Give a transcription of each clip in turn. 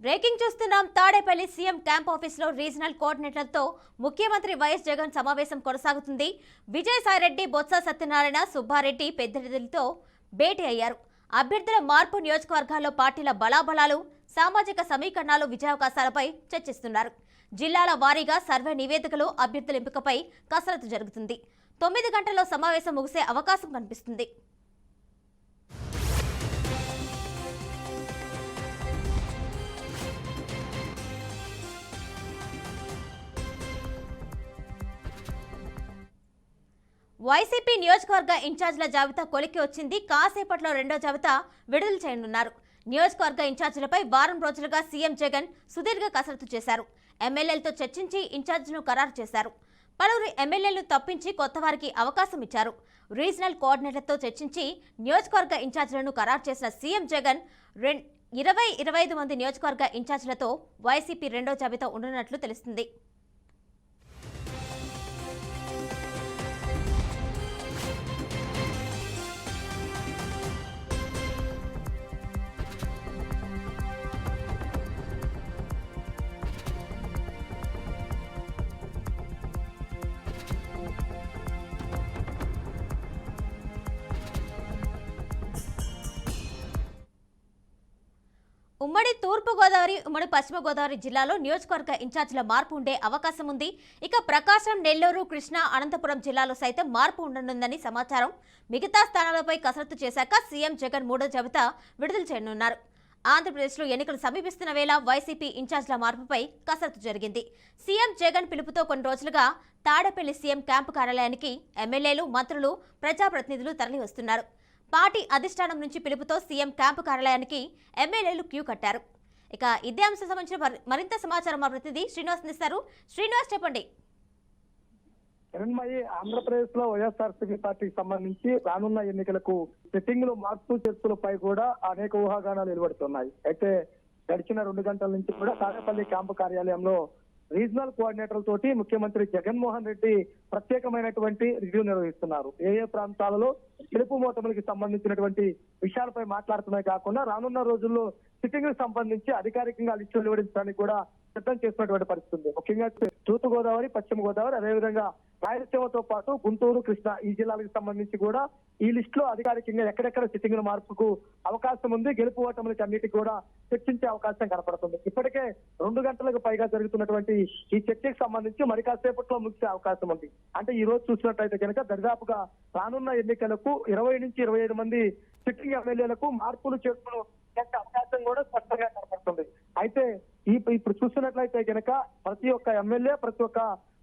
Breaking చూస్తున్నాం. Tadepalli CM camp ఆఫీసులో regional కోఆర్డినేటర్లతో ముఖ్యమంత్రి వైఎస్ జగన్ సమావేశం కొనసాగుతుంది. విజయసాయిరెడ్డి, బొత్స సత్యనారాయణ, సుబ్బారెడ్డి పెద్దిరెడ్డిలతో భేటీ అయ్యారు. అభ్యర్థుల మార్పు, నియోజకవర్గాల్లో పార్టీల బలాబలాలు, సామాజిక సమీకరణాలు, విజయావకాశాలపై చర్చిస్తున్నారు. జిల్లాల వారీగా సర్వే నివేదికలు, అభ్యర్థుల ఎంపికపై కసరత్తు జరుగుతుంది. 9 గంటల్లో సమావేశం ముగిసే అవకాశం కనిపిస్తుంది. వైసీపీ నియోజకవర్గ ఇన్ఛార్జీల జాబితా కొలిక్కి వచ్చింది. కాసేపట్లో రెండో జాబితా విడుదల చేయనున్నారు. నియోజకవర్గ ఇన్ఛార్జీలపై వారం రోజులుగా సీఎం జగన్ సుదీర్ఘ కసరత్తు చేశారు. ఎమ్మెల్యేలతో చర్చించి ఇన్ఛార్జీలను ఖరారు చేశారు. పలువురు ఎమ్మెల్యేలను తప్పించి కొత్త వారికి అవకాశం ఇచ్చారు. రీజనల్ కోఆర్డినేటర్లతో చర్చించి నియోజకవర్గ ఇన్ఛార్జీలను ఖరారు చేసిన సీఎం జగన్ 25 మంది నియోజకవర్గ ఇన్ఛార్జీలతో వైసీపీ రెండో జాబితా ఉండనున్నట్లు తెలుస్తుంది. ఉమ్మడి తూర్పు గోదావరి, ఉమ్మడి పశ్చిమ గోదావరి జిల్లాలో నియోజకవర్గ ఇన్ఛార్జీల మార్పు ఉండే అవకాశం ఉంది. ఇక ప్రకాశం, నెల్లూరు, కృష్ణా, అనంతపురం జిల్లాలో సైతం మార్పు ఉండనుందని సమాచారం. మిగతా స్థానాలపై కసరత్తు చేశాక సీఎం జగన్ మూడో జాబితా విడుదల చేయనున్నారు. ఆంధ్రప్రదేశ్లో ఎన్నికలు సమీపిస్తున్న వేళ వైసీపీ ఇన్ఛార్జీల మార్పుపై కసరత్తు జరిగింది. సీఎం జగన్ పిలుపుతో కొన్ని రోజులుగా తాడేపల్లి సీఎం క్యాంపు కార్యాలయానికి ఎమ్మెల్యేలు, మంత్రులు, ప్రజాప్రతినిధులు తరలి వస్తున్నారు. పార్టీ అధిష్టానం నుంచి పిలుపుతో సీఎం క్యాంపు కార్యాలయానికి ఎమ్మెల్యేలు క్యూ కట్టారు. ఇక ఇదే అంశం సంబంధించిన మరింత సమాచారం మా ప్రతినిధి శ్రీనివాస్ ఇస్తారు. శ్రీనివాస్, చెప్పండి. ఆంధ్రప్రదేశ్ లో వైఎస్ఆర్సీపీ పార్టీకి సంబంధించి రానున్న ఎన్నికలకు సెట్టింగ్లు, మార్పు చేర్పులపై కూడా అనేక ఊహాగానాలు వెలువడుతున్నాయి. అయితే గడిచిన 2 గంటల నుంచి కూడా తాడేపల్లి క్యాంపు కార్యాలయంలో రీజనల్ కోఆర్డినేటర్ తోటి ముఖ్యమంత్రి జగన్మోహన్ రెడ్డి ప్రత్యేకమైనటువంటి రివ్యూ నిర్వహిస్తున్నారు. ఏ ప్రాంతాలలో గెలుపు మోటములకి సంబంధించినటువంటి విషయాలపై మాట్లాడుతున్నాయి కాకుండా రానున్న రోజుల్లో సిట్టింగ్ సంబంధించి అధికారికంగా లిస్టు వెలువడించడానికి కూడా సిద్ధం చేసినటువంటి పరిస్థితి ఉంది. ముఖ్యంగా తూర్పు గోదావరి, పశ్చిమ గోదావరి, అదేవిధంగా రాయలసీమతో పాటు గుంటూరు, కృష్ణా ఈ జిల్లాలకు సంబంధించి కూడా ఈ లిస్ట్ లో అధికారికంగా ఎక్కడెక్కడ సిట్టింగ్ మార్పుకు అవకాశం ఉంది, గెలుపు ఓటములకి అన్నిటికీ కూడా చర్చించే అవకాశం కనపడుతుంది. ఇప్పటికే 2 గంటలకు పైగా జరుగుతున్నటువంటి ఈ చర్చకు సంబంధించి మరి కాసేపట్లో ముగిసే అవకాశం ఉంది. అంటే ఈ రోజు చూసినట్లయితే కనుక దరిదాపుగా రానున్న ఎన్నికలకు 20 నుంచి 25 మంది సిట్టింగ్ ఎమ్మెల్యేలకు మార్పులు చేర్పులు చేసే అవకాశం కూడా స్పష్టంగా కనపడుతుంది. అయితే ఇప్పుడు చూసినట్లయితే కనుక ప్రతి ఒక్క ఎమ్మెల్యే, ప్రతి ఒక్క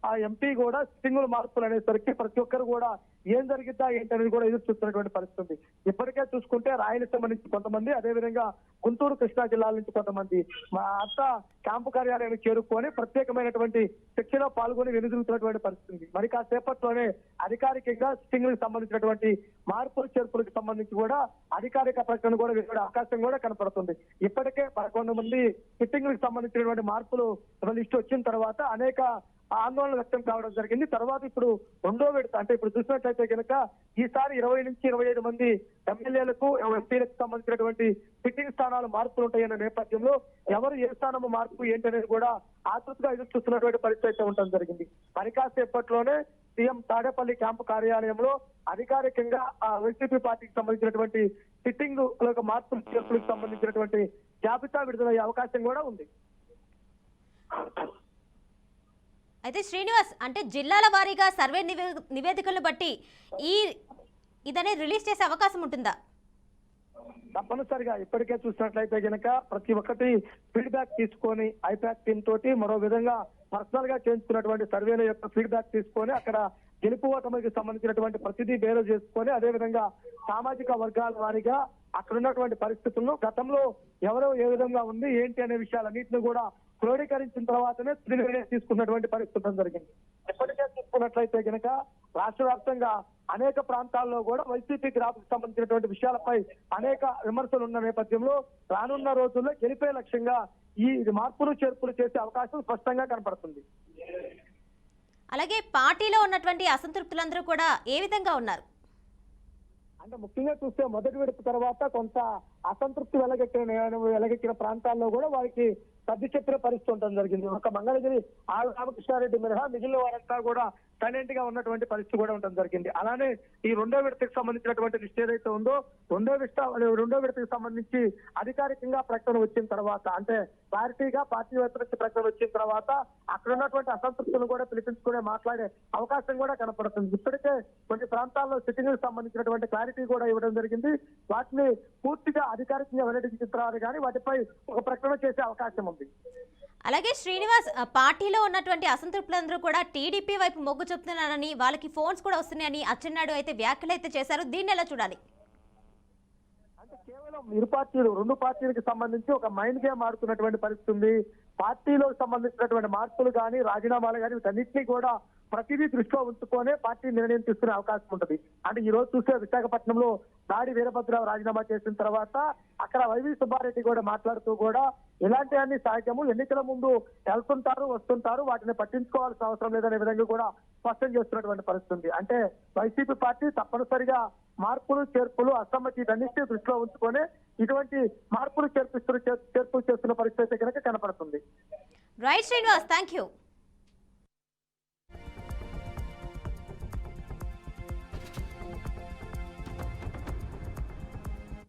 ఆ ఎంపీ కూడా సిట్టింగులు మార్పులు అనేసరికి ప్రతి ఒక్కరు కూడా ఏం జరిగిద్దా ఏంటనేది కూడా ఎదురు చూస్తున్నటువంటి పరిస్థితి. ఇప్పటికే చూసుకుంటే రాయలసీమ నుంచి కొంతమంది, అదేవిధంగా గుంటూరు, కృష్ణా జిల్లాల నుంచి కొంతమంది మా అంతా క్యాంపు కార్యాలయానికి చేరుకొని ప్రత్యేకమైనటువంటి చర్చలో పాల్గొని వెనుదిరుగుతున్నటువంటి పరిస్థితి. మరి కాసేపట్లోనే అధికారికంగా సిట్టింగులకు సంబంధించినటువంటి మార్పులు చేర్పులకు సంబంధించి కూడా అధికారిక ప్రకటన కూడా వెళ్ళే అవకాశం కూడా కనపడుతుంది. ఇప్పటికే 11 మంది సిట్టింగులకు సంబంధించినటువంటి మార్పులు లిస్టు వచ్చిన తర్వాత అనేక ఆందోళన వ్యక్తం కావడం జరిగింది. తర్వాత ఇప్పుడు రెండో విడత, అంటే ఇప్పుడు చూసినట్లయితే కనుక ఈసారి 20 నుంచి 25 మంది ఎమ్మెల్యేలకు, ఎంపీలకు సంబంధించినటువంటి సిట్టింగ్ స్థానాలు మార్పులు ఉంటాయన్న నేపథ్యంలో ఎవరు ఏ స్థానము మార్పు ఏంటనేది కూడా ఆతృతగా ఎదురు చూస్తున్నటువంటి పరిస్థితి ఉండడం జరిగింది. మరి కాసేపట్లోనే సీఎం తాడేపల్లి క్యాంపు కార్యాలయంలో అధికారికంగా వైసీపీ పార్టీకి సంబంధించినటువంటి సిట్టింగ్ మార్పులు చేర్పులకు సంబంధించినటువంటి జాబితా విడుదలయ్యే అవకాశం కూడా ఉంది. అయితే శ్రీనివాస్, అంటే జిల్లాల వారీగా సర్వే నివేదికలను బట్టి ఇదనే రిలీజ్ చేసే అవకాశం ఉంటుందా? తప్పనిసరిగా ఇప్పటికే చూసినట్లయితే కనుక ప్రతి ఒక్కటి ఫీడ్బ్యాక్ తీసుకొని ఐపాక్ టీమ్ తోటి మరో విధంగా పర్సనల్ గా చేయించుకున్నటువంటి సర్వేల యొక్క ఫీడ్బ్యాక్ తీసుకొని అక్కడ గెలుపు ఓటమికి సంబంధించినటువంటి ప్రతిదీ బేరు చేసుకొని, అదేవిధంగా సామాజిక వర్గాల వారీగా అక్కడ ఉన్నటువంటి పరిస్థితులను గతంలో ఎవరో ఏ విధంగా ఉంది ఏంటి అనే విషయాలన్నింటినీ కూడా క్రోడీకరించిన తర్వాతనే నిర్ణయం తీసుకున్నటువంటి పరిస్థితి జరిగింది. ఇప్పటికే చూసుకున్నట్లయితే కనుక రాష్ట్ర వ్యాప్తంగా అనేక ప్రాంతాల్లో కూడా వైసీపీ గ్రాఫ్కు సంబంధించినటువంటి విషయాలపై అనేక విమర్శలు ఉన్న నేపథ్యంలో రానున్న రోజుల్లో గెలిపే లక్ష్యంగా ఈ మార్పులు చేర్పులు చేసే అవకాశం స్పష్టంగా కనపడుతుంది. అలాగే పార్టీలో ఉన్నటువంటి అసంతృప్తులందరూ కూడా ఏ విధంగా ఉన్నారు? అంటే ముఖ్యంగా చూస్తే మొదటి విడత తర్వాత కొంత అసంతృప్తి వెలగెక్కిన ప్రాంతాల్లో కూడా వారికి సర్ది చెప్పిన పరిస్థితి ఉండడం జరిగింది. ఒక మంగళగిరి ఆర్ రామకృష్ణారెడ్డి మినహా మిగిలిన వారంతా కూడా సైలెంట్ గా ఉన్నటువంటి పరిస్థితి కూడా ఉండడం జరిగింది. అలానే ఈ రెండో విడతకు సంబంధించినటువంటి లిస్ట్ ఏదైతే ఉందో రెండో విడతకు సంబంధించి అధికారికంగా ప్రకటన వచ్చిన తర్వాత, అంటే క్లారిటీగా పార్టీ వ్యతిరేక ప్రకటన వచ్చిన తర్వాత అక్కడ ఉన్నటువంటి అసంతృప్తులను కూడా పిలిపించుకునే మాట్లాడే అవకాశం కూడా కనపడుతుంది. ఇప్పటికే కొన్ని ప్రాంతాల్లో సిట్టింగ్లకు సంబంధించినటువంటి క్లారిటీ కూడా ఇవ్వడం జరిగింది. వాటిని పూర్తిగా అధికారికంగా వెల్లడించిన తర్వాత కానీ వాటిపై ఒక ప్రకటన చేసే అవకాశం ఉంది. అలాగే శ్రీనివాస్, పార్టీలో ఉన్నటువంటి అసంతృప్తులందరూ కూడా టీడీపీ వైపు మొగ్గు చూపుతున్నారని, వాళ్ళకి ఫోన్స్ కూడా వస్తున్నాయని అచ్చెన్నాయుడు అయితే వ్యాఖ్యలు అయితే చేశారు. దీన్ని ఎలా చూడాలి? అంటే కేవలం రెండు పార్టీలకు సంబంధించి ఒక మైండ్ గేమ్ ఆడుతున్నటువంటి పరిస్థితి ఉంది. పార్టీలో సంబంధించినటువంటి మార్పులు కానీ రాజీనామాలు కానీ వీటన్నిటినీ కూడా ప్రతిదీ దృష్టిలో ఉంచుకొనే పార్టీ నిర్ణయం తీసుకునే అవకాశం ఉంటుంది. అంటే ఈ రోజు చూస్తే విశాఖపట్నంలో దాడి వీరభద్రరావు రాజీనామా చేసిన తర్వాత అక్కడ వైవి సుబ్బారెడ్డి కూడా మాట్లాడుతూ కూడా ఇలాంటి అన్ని సహజము, ఎన్నికల ముందు వెళ్తుంటారు వస్తుంటారు, వాటిని పట్టించుకోవాల్సిన అవసరం లేదనే విధంగా కూడా స్పష్టం చేస్తున్నటువంటి పరిస్థితి ఉంది. అంటే వైసీపీ పార్టీ తప్పనిసరిగా మార్పులు చేర్పులు అసమ్మతి ఇవన్నింటినీ దృష్టిలో ఉంచుకొని ఇటువంటి మార్పులు చేర్పులు చేస్తున్న పరిస్థితి కనుక కనపడుతుంది. Right Srinivas, thank you.